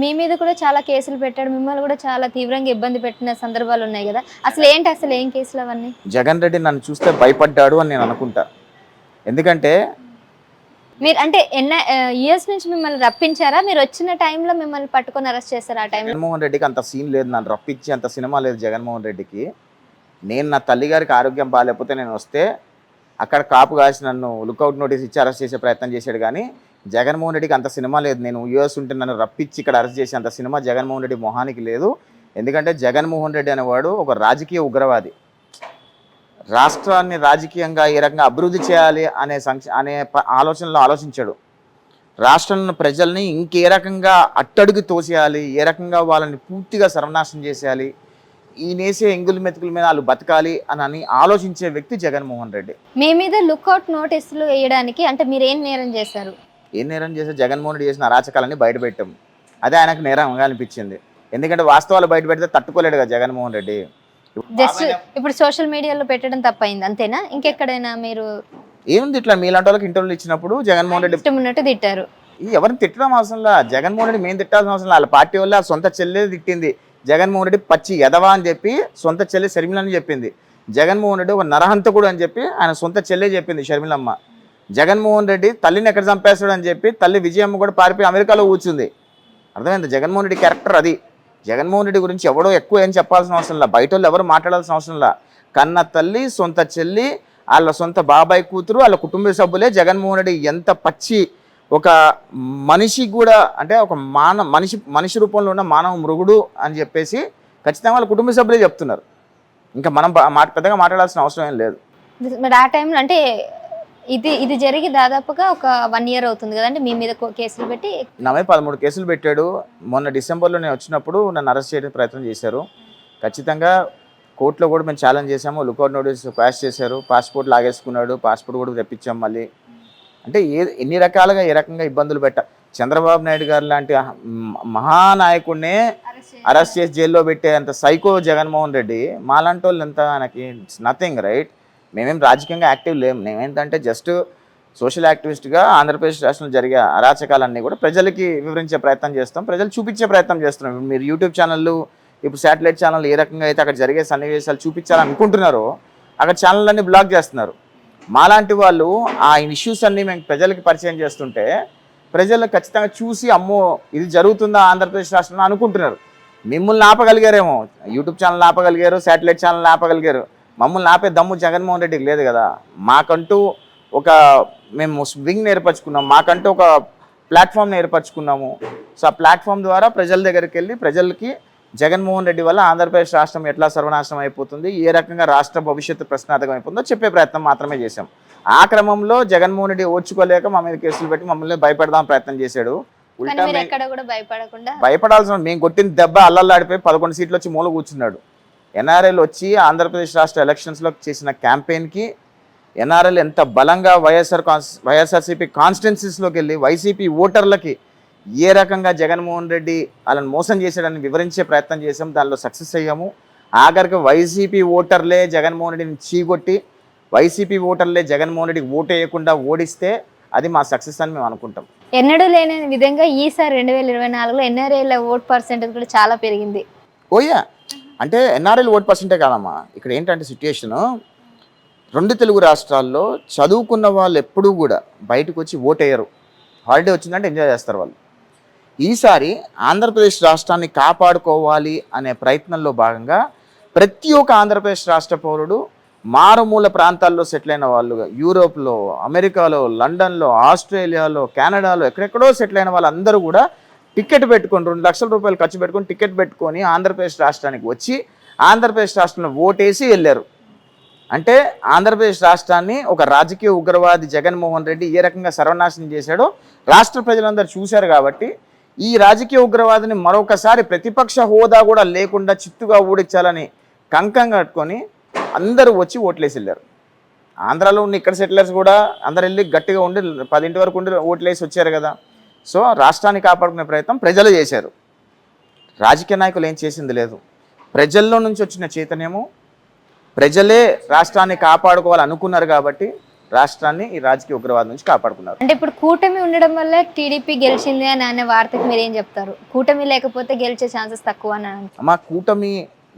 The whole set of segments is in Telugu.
మీ మీద కూడా చాలా కేసులు పెట్టాడు. మిమ్మల్ని కూడా చాలా తీవ్రంగా ఇబ్బంది పెట్టిన సందర్భాలు ఉన్నాయి కదా. అసలు ఏం కేసులు అవన్నీ? జగన్ రెడ్డి నన్ను చూస్తే భయపడ్డాడు అని నేను అనుకుంటా. ఎందుకంటే మీరు అంటే ఇయర్స్ నుంచి మిమ్మల్ని రప్పించారా? మీరు వచ్చిన టైంలో మిమ్మల్ని పట్టుకొని అరెస్ట్ చేశారు? ఆ టైంలో జగన్మోహన్ రెడ్డికి అంత సీన్ లేదు, నన్ను రప్పించి అంత సినిమా లేదు జగన్మోహన్ రెడ్డికి. నేను నా తల్లిగారికి ఆరోగ్యం బాగాలేకపోతే నేను వస్తే అక్కడ కాపు కాసి నన్ను లుకౌట్ నోటీస్ ఇచ్చి అరెస్ట్ చేసే ప్రయత్నం చేశాడు. కానీ జగన్మోహన్ రెడ్డికి అంత సినిమా లేదు. నేను యూఎస్ ఉంటే నన్ను రప్పించి ఇక్కడ అరెస్ట్ చేసే అంత సినిమా జగన్మోహన్ రెడ్డి మొహానికి లేదు. ఎందుకంటే జగన్మోహన్ రెడ్డి అనేవాడు ఒక రాజకీయ ఉగ్రవాది. రాష్ట్రాన్ని రాజకీయంగా ఏ రకంగా అభివృద్ధి చేయాలి అనే ఆలోచనలో ఆలోచించాడు. రాష్ట్రంలో ప్రజల్ని ఇంకే రకంగా అట్టడుగు తోసేయాలి, ఏ రకంగా వాళ్ళని పూర్తిగా సర్వనాశనం చేసేయాలి, ఈయనేసే ఎంగులు మెతుకుల మీద వాళ్ళు బతకాలి అని ఆలోచించే వ్యక్తి జగన్మోహన్ రెడ్డి. మీ మీద లుకౌట్ నోటీసులు వేయడానికి అంటే మీరు ఏం నేరం చేశారు? ఏం నేరం చేసే జగన్మోహన్ రెడ్డి చేసిన అరాచకాలన్నీ బయటపెట్టాం. అదే ఆయనకు నేరంగా అనిపించింది. ఎందుకంటే వాస్తవాలు బయట పెడితే తట్టుకోలేడు కదా జగన్మోహన్ రెడ్డి. జస్ట్ ఇప్పుడు సోషల్ మీడియాలో పెట్టడం తప్పైంది అంతేనా? ఇంకెక్కడైనా మీరు ఏముంది, ఇట్లా మీలాంటి వాళ్ళకి ఇంటర్వ్యూలు ఇచ్చినప్పుడు జగన్మోహన్ రెడ్డి ఇష్టం ఉన్నట్టు తిట్టారు? ఎవరిని తిట్టడం అవసరంలా. జగన్మోహన్ రెడ్డి మేము తిట్టాల్సిన అవసరం. వాళ్ళ పార్టీ వల్ల సొంత చెల్లె తిట్టింది. జగన్మోహన్ రెడ్డి పచ్చి ఎదవా అని చెప్పి సొంత చెల్లె షర్మిలని చెప్పింది. జగన్మోహన్ రెడ్డి ఒక నరహంతకుడు అని చెప్పి ఆయన సొంత చెల్లె చెప్పింది షర్మిలమ్మ. జగన్మోహన్ రెడ్డి తల్లిని ఎక్కడ చంపేస్తాడు అని చెప్పి తల్లి విజయమ్మ కూడా పారిపోయి అమెరికాలో కూర్చుంది. అర్థమైంది? జగన్మోహన్ రెడ్డి క్యారెక్టర్ అది. జగన్మోహన్ రెడ్డి గురించి ఎవడో ఎక్కువ ఏం చెప్పాల్సిన అవసరం లేదు, బయట వాళ్ళు ఎవరు మాట్లాడాల్సిన అవసరం లేదు. కన్న తల్లి, సొంత చెల్లి, వాళ్ళ సొంత బాబాయ్ కూతురు, వాళ్ళ కుటుంబ సభ్యులే జగన్మోహన్ రెడ్డి ఎంత పచ్చి ఒక మనిషి కూడా, అంటే ఒక మనిషి రూపంలో ఉన్న మానవ మృగుడు అని చెప్పేసి ఖచ్చితంగా వాళ్ళ కుటుంబ సభ్యులే చెప్తున్నారు. ఇంకా మనం పెద్దగా మాట్లాడాల్సిన అవసరం ఏం లేదు. మరి ఆ టైంలో అంటే ఇది జరిగి దాదాపుగా ఒక 1 year అవుతుంది కదండి మీ మీద కేసులు పెట్టి? నా మీద 13 కేసులు పెట్టాడు. మొన్న డిసెంబర్లో నేను వచ్చినప్పుడు నన్ను అరెస్ట్ చేయడానికి ప్రయత్నం చేశారు. ఖచ్చితంగా కోర్టులో కూడా మేము ఛాలెంజ్ చేసాము. లుకౌట్ నోటీస్ పాస్ చేశారు. పాస్పోర్ట్ లాగేసుకున్నాడు. పాస్పోర్ట్ కూడా తెప్పించాం మళ్ళీ. అంటే ఎన్ని రకాలుగా ఏ రకంగా ఇబ్బందులు చంద్రబాబు నాయుడు గారు లాంటి మహానాయకుడినే అరెస్ట్ చేసి జైల్లో పెట్టే అంత సైకో జగన్మోహన్ రెడ్డి. మాలాంటి వాళ్ళు ఎంత ఆయనకి నథింగ్, రైట్? మేమేం రాజకీయంగా యాక్టివ్ లేము. మేమేంటంటే జస్ట్ సోషల్ యాక్టివిస్ట్గా ఆంధ్రప్రదేశ్ రాష్ట్రంలో జరిగే అరాచకాలన్నీ కూడా ప్రజలకి వివరించే ప్రయత్నం చేస్తాం, ప్రజలు చూపించే ప్రయత్నం చేస్తున్నాం. మీరు యూట్యూబ్ ఛానళ్ళు, ఇప్పుడు శాటిలైట్ ఛానల్ ఏ రకంగా అయితే అక్కడ జరిగే సన్నివేశాలు చూపించాలనుకుంటున్నారో అక్కడ ఛానళ్ళన్నీ బ్లాక్ చేస్తున్నారు. మాలాంటి వాళ్ళు ఆ ఇష్యూస్ అన్నీ మేము ప్రజలకి పరిచయం చేస్తుంటే ప్రజలు ఖచ్చితంగా చూసి అమ్మో ఇది జరుగుతుందా ఆంధ్రప్రదేశ్ రాష్ట్రంలో అనుకుంటున్నారు. మిమ్మల్ని ఆపగలిగారేమో, యూట్యూబ్ ఛానల్ ఆపగలిగారు, శాటిలైట్ ఛానల్ ఆపగలిగారు. మమ్మల్ని ఆపే దమ్ము జగన్మోహన్ రెడ్డికి లేదు కదా. మాకంటూ మేము వింగ్ ఏర్పరచుకున్నాము, మాకంటూ ఒక ప్లాట్ఫామ్ని ఏర్పరచుకున్నాము. సో ఆ ప్లాట్ఫామ్ ద్వారా ప్రజల దగ్గరికి వెళ్ళి ప్రజలకి జగన్మోహన్ రెడ్డి వల్ల ఆంధ్రప్రదేశ్ రాష్ట్రం ఎట్లా సర్వనాశనం అయిపోతుంది, ఏ రకంగా రాష్ట్ర భవిష్యత్తు ప్రశ్నార్థకం అయిపోతుందో చెప్పే ప్రయత్నం మాత్రమే చేశాం. ఆ క్రమంలో జగన్మోహన్ రెడ్డి ఓర్చుకోలేక మా మీద కేసులు పెట్టి మమ్మల్ని భయపెడదాం ప్రయత్నం చేశాడు. ఉల్టా భయపడాల్సిన మేము కొట్టిన దెబ్బ అల్లల్లాడిపోయి 11 సీట్లు వచ్చి మూల కూర్చున్నాడు. ఎన్ఆర్ఎల్ వచ్చి ఆంధ్రప్రదేశ్ రాష్ట్ర ఎలక్షన్స్లో చేసిన క్యాంపెయిన్కి ఎన్ఆర్ఎల్ ఎంత బలంగా వైఎస్ఆర్సీపీ కాన్స్టిట్యున్సీస్లోకి వెళ్ళి వైసీపీ ఓటర్లకి ఏ రకంగా జగన్మోహన్ రెడ్డి వాళ్ళని మోసం చేశాడని వివరించే ప్రయత్నం చేసాం. దానిలో సక్సెస్ అయ్యాము. ఆఖరికి వైసీపీ ఓటర్లే జగన్మోహన్ రెడ్డిని చీగొట్టి వైసీపీ ఓటర్లే జగన్మోహన్ రెడ్డికి ఓటు వేయకుండా ఓడిస్తే అది మా సక్సెస్ అని మేము అనుకుంటాం. ఎన్నడూ లేని విధంగా ఈసారి 2024లో ఎన్ఆర్ఐల ఓట్ పర్సెంటేజ్ కూడా చాలా పెరిగింది. ఓయా, అంటే ఎన్ఆర్ఐల ఓట్ పర్సెంటే కాదమ్మా. ఇక్కడ ఏంటంటే సిచ్యుయేషను, 2 తెలుగు రాష్ట్రాల్లో చదువుకున్న వాళ్ళు ఎప్పుడూ కూడా బయటకు వచ్చి ఓటేయరు. హాలిడే వచ్చిందంటే ఎంజాయ్ చేస్తారు వాళ్ళు. ఈసారి ఆంధ్రప్రదేశ్ రాష్ట్రాన్ని కాపాడుకోవాలి అనే ప్రయత్నంలో భాగంగా ప్రతి ఒక్క ఆంధ్రప్రదేశ్ రాష్ట్ర పౌరుడు మారుమూల ప్రాంతాల్లో సెటిల్ అయిన వాళ్ళు, యూరోప్లో, అమెరికాలో, లండన్లో, ఆస్ట్రేలియాలో, కెనడాలో ఎక్కడెక్కడో సెటిల్ అయిన వాళ్ళందరూ కూడా టికెట్ పెట్టుకొని 2 లక్షల రూపాయలు ఖర్చు పెట్టుకొని టికెట్ పెట్టుకొని ఆంధ్రప్రదేశ్ రాష్ట్రానికి వచ్చి ఆంధ్రప్రదేశ్ రాష్ట్రంలో ఓటేసి వెళ్ళారు. అంటే ఆంధ్రప్రదేశ్ రాష్ట్రాన్ని ఒక రాజకీయ ఉగ్రవాది జగన్మోహన్ రెడ్డి ఏ రకంగా సర్వనాశనం చేశాడో రాష్ట్ర ప్రజలందరూ చూశారు. కాబట్టి ఈ రాజకీయ ఉగ్రవాదిని మరొకసారి ప్రతిపక్ష హోదా కూడా లేకుండా చిత్తుగా ఓడించాలని కంకం కట్టుకొని అందరూ వచ్చి ఓట్లేసి వెళ్ళారు. ఆంధ్రాలో ఉన్న ఇక్కడ సెటిలర్స్ కూడా అందరు వెళ్ళి గట్టిగా ఉండి 10 వరకు ఉండి ఓట్లేసి వచ్చారు కదా. సో రాష్ట్రాన్ని కాపాడుకునే ప్రయత్నం ప్రజలు చేశారు. రాజకీయ నాయకులు ఏం చేసింది లేదు. ప్రజల్లో నుంచి వచ్చిన చైతన్యము, ప్రజలే రాష్ట్రాన్ని కాపాడుకోవాలనుకున్నారు కాబట్టి రాష్ట్రాన్ని ఈ రాజకీయ ఉగ్రవాదం నుంచి కాపాడుకున్నారు. అంటే ఇప్పుడు కూటమి ఉండడం వల్ల టీడీపీ గెలిచింది అని అనే వార్తకి మీరు ఏం చెప్తారు? కూటమి లేకపోతే గెలిచే ఛాన్సెస్ తక్కువ అని మా కూటమి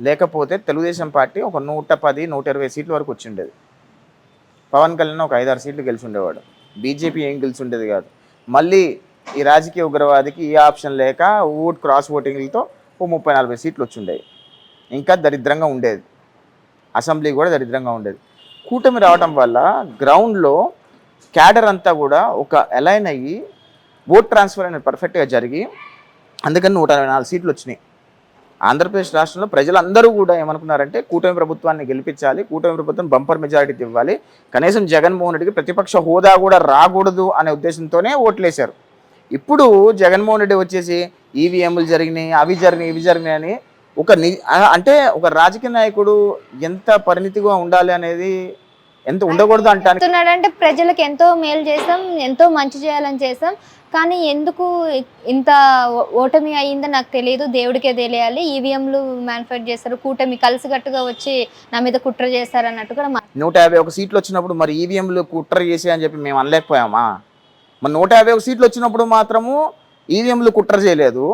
లేకపోతే తెలుగుదేశం పార్టీ ఒక 110, 120 సీట్ల వరకు వచ్చి ఉండేది. పవన్ కళ్యాణ్ ఒక 5-6 సీట్లు గెలిచి ఉండేవాడు. బీజేపీ ఏం గెలిచి ఉండేది కాదు. మళ్ళీ ఈ రాజకీయ ఉగ్రవాదికి ఏ ఆప్షన్ లేక క్రాస్ ఓటింగ్లతో ఓ 30-40 సీట్లు వచ్చి ఉండేవి. ఇంకా దరిద్రంగా ఉండేది. అసెంబ్లీ కూడా దరిద్రంగా ఉండేది. కూటమి రావడం వల్ల గ్రౌండ్లో క్యాడర్ అంతా కూడా ఒక అలైన్ అయ్యి ఓట్ ట్రాన్స్ఫర్ అనేది పర్ఫెక్ట్గా జరిగి అందుకని 124 సీట్లు వచ్చినాయి. ఆంధ్రప్రదేశ్ రాష్ట్రంలో ప్రజలందరూ కూడా ఏమనుకున్నారంటే కూటమి ప్రభుత్వాన్ని గెలిపించాలి, కూటమి ప్రభుత్వం బంపర్ మెజారిటీ ఇవ్వాలి, కనీసం జగన్మోహన్ రెడ్డికి ప్రతిపక్ష హోదా కూడా రాకూడదు అనే ఉద్దేశంతోనే ఓట్లేశారు. ఇప్పుడు జగన్మోహన్ రెడ్డి వచ్చేసి ఈవీఎంలు జరిగినాయి, అవి జరిగినాయి, ఇవి జరిగినాయి అని అంటే ఒక రాజకీయ నాయకుడు ఎంత పరిణితిగా ఉండాలి అనేది ఎంత ఉండకూడదు అంటే ప్రజలకు ఎంతో మేలు చేస్తాం, ఎంతో మంచి చేయాలని చేస్తాం, కానీ ఎందుకు ఇంత ఓటమి అయ్యిందో నాకు తెలియదు, దేవుడికే తెలియాలి, ఈవీఎంలు మ్యానుఫ్యాక్చర్ చేస్తారు, కూటమి కలిసికట్టుగా వచ్చి నా మీద కుట్ర చేస్తారు అన్నట్టు కూడా 151 సీట్లు వచ్చినప్పుడు మరి ఈవీఎంలు కుట్ర చేసి అని చెప్పి మేము అనలేకపోయామా? మరి 151 సీట్లు వచ్చినప్పుడు మాత్రము ఈవీఎంలు కుట్ర చేయలేదు,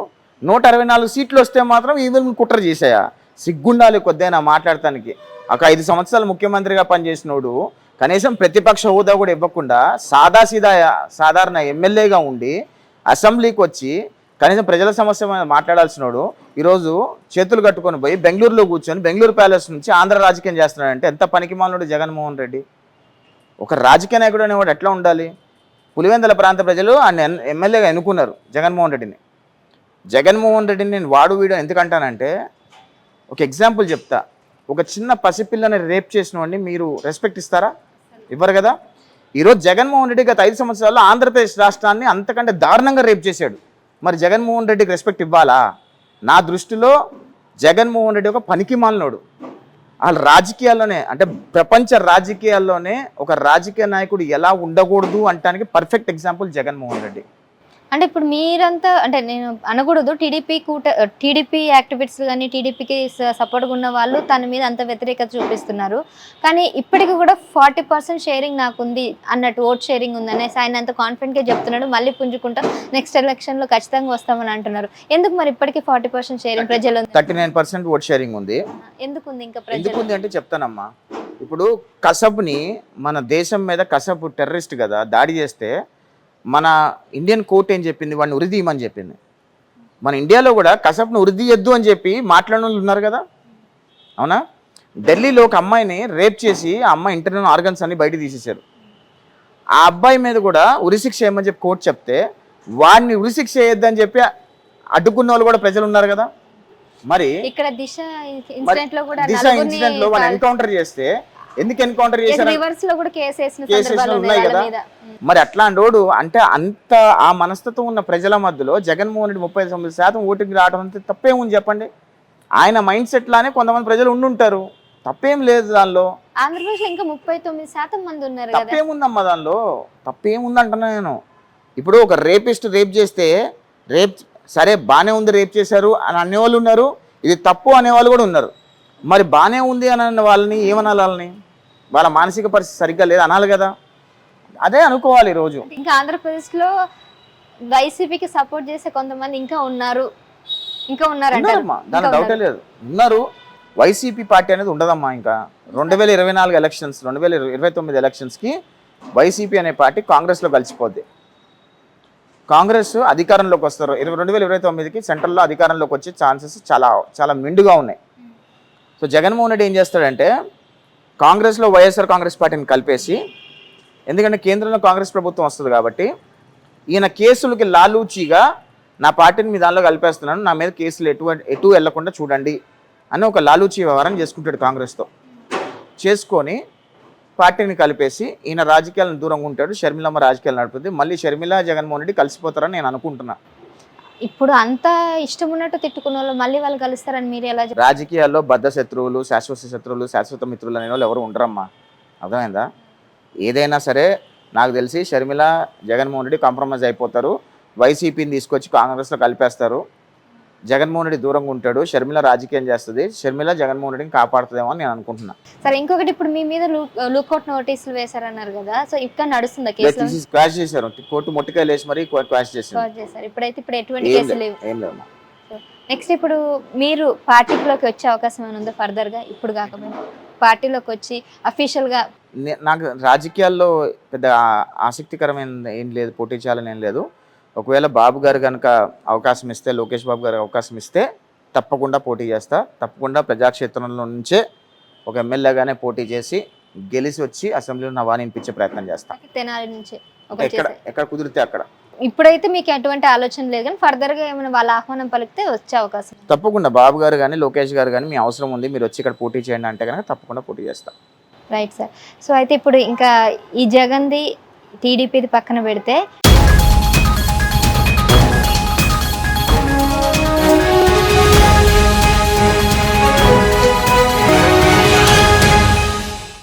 164 సీట్లు వస్తే మాత్రం ఈవీఎంలు కుట్ర చేశాయా? సిగ్గుండాలి కొద్దిగా మాట్లాడటానికి. ఒక 5 సంవత్సరాలు ముఖ్యమంత్రిగా పనిచేసినోడు కనీసం ప్రతిపక్ష హోదా కూడా ఇవ్వకుండా సాధారణ ఎమ్మెల్యేగా ఉండి అసెంబ్లీకి వచ్చి కనీసం ప్రజల సమస్య మాట్లాడాల్సినోడు ఈరోజు చేతులు కట్టుకొని పోయి బెంగళూరులో కూర్చొని బెంగళూరు ప్యాలెస్ నుంచి ఆంధ్ర రాజకీయం చేస్తున్నాడంటే ఎంత పనికిమాలినోడు జగన్మోహన్ రెడ్డి. ఒక రాజకీయ నాయకుడు అనేవాడు ఎట్లా ఉండాలి? పులివెందుల ప్రాంత ప్రజలు ఆయన ఎమ్మెల్యేగా ఎన్నుకున్నారు జగన్మోహన్ రెడ్డిని. జగన్మోహన్ రెడ్డిని నేను వీడియో ఎందుకంటానంటే ఒక ఎగ్జాంపుల్ చెప్తా. ఒక చిన్న పసిపిల్లని రేప్ చేసిన వాడిని మీరు రెస్పెక్ట్ ఇస్తారా? ఇవ్వరు కదా. ఈరోజు జగన్మోహన్ రెడ్డి గత 5 సంవత్సరాల్లో ఆంధ్రప్రదేశ్ రాష్ట్రాన్ని అంతకంటే దారుణంగా రేప్ చేశాడు. మరి జగన్మోహన్ రెడ్డికి రెస్పెక్ట్ ఇవ్వాలా? నా దృష్టిలో జగన్మోహన్ రెడ్డి ఒక పనికిమాలినోడు. వాళ్ళ రాజకీయాల్లోనే అంటే ప్రపంచ రాజకీయాల్లోనే ఒక రాజకీయ నాయకుడు ఎలా ఉండకూడదు అంటానికి పర్ఫెక్ట్ ఎగ్జాంపుల్ జగన్మోహన్ రెడ్డి. అంటే ఇప్పుడు మీరంతా అంటే నేను అనకూడదు, టీడీపీ యాక్టివిస్టులు కానీ టీడీపీకి సపోర్ట్గా ఉన్న వాళ్ళు తన మీద అంత వ్యతిరేకత చూపిస్తున్నారు. కానీ ఇప్పటికి కూడా 40% షేరింగ్ నాకుంది అన్నట్టు, ఓట్ షేరింగ్ ఉందనేసి ఆయన అంత కాన్ఫిడెంట్గా చెప్తున్నాడు. మళ్ళీ పుంజుకుంటాం, నెక్స్ట్ ఎలక్షన్లో ఖచ్చితంగా వస్తామని అంటున్నారు. ఎందుకు మరి ఇప్పటికీ 40% షేరింగ్ ప్రజలు? 39% ఓట్ షేరింగ్ ఉంది. ఎందుకు ఉంది ఇంకా ఎందుకుంది అంటే చెప్తానమ్మా. ఇప్పుడు కసబ్ని మన దేశం మీద కసబ్ టెర్రరిస్ట్ కదా దాడి చేస్తే మన ఇండియన్ కోర్ట్ ఏం చెప్పింది? వాడిని ఉరిదీయమని చెప్పింది. మన ఇండియాలో కూడా కసబ్ను ఉరిదీయద్దు అని చెప్పి మాట్లాడిన వాళ్ళు ఉన్నారు కదా, అవునా? ఢిల్లీలో ఒక అమ్మాయిని రేప్ చేసి ఆ అమ్మాయి ఇంటర్నల్ ఆర్గన్స్ అన్ని బయట తీసేశారు. ఆ అబ్బాయి మీద కూడా ఉరిశిక్ష చేయమని చెప్పి కోర్టు చెప్తే వాడిని ఉరిశిక్ష చేయొద్దని చెప్పి అడ్డుకున్న వాళ్ళు కూడా ప్రజలు ఉన్నారు కదా. మరి ఇక్కడ దిశ ఇన్సిడెంట్ లో వాళ్ళు ఎన్కౌంటర్ చేస్తే ఎందుకు ఎన్కౌంటర్ చేశారు? ఉన్నాయి కదా. మరి అట్లాంటి వాడు అంటే అంత ఆ మనస్తత్వం ఉన్న ప్రజల మధ్యలో జగన్మోహన్ రెడ్డి 39% ఓటింగ్ రావడం అంటే తప్పేం ఉంది చెప్పండి? ఆయన మైండ్ సెట్ లానే కొంతమంది ప్రజలు ఉండుంటారు, తప్పేం లేదు దానిలో. ఆంధ్రప్రదేశ్ ఇంకా 39% మంది ఉన్నారు. తప్పేముందమ్మా దానిలో? తప్పేముందంటున్నా నేను. ఇప్పుడు ఒక రేపిస్ట్ రేప్ చేస్తే సరే బాగానే ఉంది, రేప్ చేశారు అని అనేవాళ్ళు ఉన్నారు, ఇది తప్పు అనేవాళ్ళు కూడా ఉన్నారు. మరి బాగానే ఉంది అని అన్న వాళ్ళని ఏమనాలి? వాళ్ళని వాళ్ళ మానసిక పరిస్థితి సరిగ్గా లేదు అనాలి కదా. అదే అనుకోవాలి ఈరోజు. ఇంకా ఆంధ్రప్రదేశ్లో వైసీపీకి సపోర్ట్ చేసే కొంతమంది ఇంకా ఉన్నారు, దాని డౌటే లేదు, ఉన్నారు. వైసీపీ పార్టీ అనేది ఉండదమ్మా. ఇంకా 2024 ఎలక్షన్స్ 2029 ఎలక్షన్స్కి వైసీపీ అనే పార్టీ కాంగ్రెస్లో కలిసిపోద్ది. కాంగ్రెస్ అధికారంలోకి వస్తారు 2029కి, సెంట్రల్లో అధికారంలోకి వచ్చే ఛాన్సెస్ చాలా చాలా మెండుగా ఉన్నాయి. సో జగన్మోహన్ రెడ్డి ఏం చేస్తాడంటే కాంగ్రెస్లో వైఎస్ఆర్ కాంగ్రెస్ పార్టీని కలిపేసి, ఎందుకంటే కేంద్రంలో కాంగ్రెస్ ప్రభుత్వం వస్తుంది కాబట్టి ఈయన కేసులకి లాలూచీగా నా పార్టీని మీ దానిలో కలిపేస్తున్నాను, నా మీద కేసులు ఎటు వెళ్లకుండా చూడండి అని ఒక లాలూచీ వ్యవహారం చేసుకుంటాడు కాంగ్రెస్తో. చేసుకొని పార్టీని కలిపేసి ఈయన రాజకీయాలను దూరంగా ఉంటాడు, షర్మిలమ్మ రాజకీయాలు నడుపుతుంది. మళ్ళీ షర్మిల జగన్మోహన్ రెడ్డి కలిసిపోతారని నేను అనుకుంటున్నా. ఇప్పుడు అంత ఇష్టం ఉన్నట్టు తిట్టుకున్న వాళ్ళు మళ్ళీ వాళ్ళు కలుస్తారని మీరు ఎలా? రాజకీయాల్లో బద్ధ శత్రువులు, శాశ్వత మిత్రులు అనే వాళ్ళు ఎవరు ఉండరమ్మా, అర్థమైందా? ఏదైనా సరే నాకు తెలిసి షర్మిల జగన్మోహన్ రెడ్డి కాంప్రమైజ్ అయిపోతారు, వైసీపీని తీసుకొచ్చి కాంగ్రెస్లో కలిపేస్తారు. జగన్మోహన్ రెడ్డి దూరంగా ఉంటాడు, షర్మిల రాజకీయం చేస్తుంది, షర్మిల జగన్మోహన్ రెడ్డిని కాపాడుతుందేమో అని నేను అనుకుంటున్నా. సరే, ఇంకొకటి ఇప్పుడు మీ మీద లుకౌట్ నోటీసులు వేశారన్నారు కదా, సో ఇక్కడ నడుస్తుందా కేసులో? తీసి క్వాష్ చేశారు, కోర్టు మొట్టికాయలు వేసి మరీ క్వాష్ చేశారు. కాల్ చేశారు. ఇప్పుడు ఎటువంటి ఏం కేసులు లేదు, లేవు. ఏం లేదు. నెక్స్ట్ ఇప్పుడు మీరు పార్టీలోకి వచ్చే అవకాశం ఏమైనా ఉందా ఫర్దర్ గా? ఇప్పుడు కాకపోయినా పార్టీలోకి వచ్చి అఫీషియల్ గా? నాకు రాజకీయాల్లో పెద్ద ఆసక్తికరమైన ఏం లేదు, పోటీ చేయాలని ఏం లేదు. ఒకవేళ బాబు గారు కనుక అవకాశం ఇస్తే, లోకేష్ బాబు గారు అవకాశం ఇస్తే తప్పకుండా పోటీ చేస్తా. తప్పకుండా ప్రజాక్షేత్రంలో నుంచే ఒక ఎమ్మెల్యేగానే పోటీ చేసి గెలిచి వచ్చి అసెంబ్లీలో నా వాణి వినిపించే ప్రయత్నం చేస్తా. తెనాలి నుంచి ఎక్కడ కుదిరితే అక్కడ. ఇప్పుడైతే మీకు ఎటువంటి ఆలోచన లేదు, కానీ ఫర్దర్ గా ఏమైనా వాళ్ళ ఆహ్వానం పలికితే వచ్చే అవకాశం? తప్పకుండా బాబు గారు కానీ లోకేష్ గారు కానీ మీ అవసరం ఉంది, మీరు వచ్చి ఇక్కడ పోటీ చేయండి అంటే కనుక తప్పకుండా పోటీ చేస్తా. Right sir. సో అయితే ఇప్పుడు ఇంకా ఈ జగన్ది టీడీపీది పక్కన పెడితే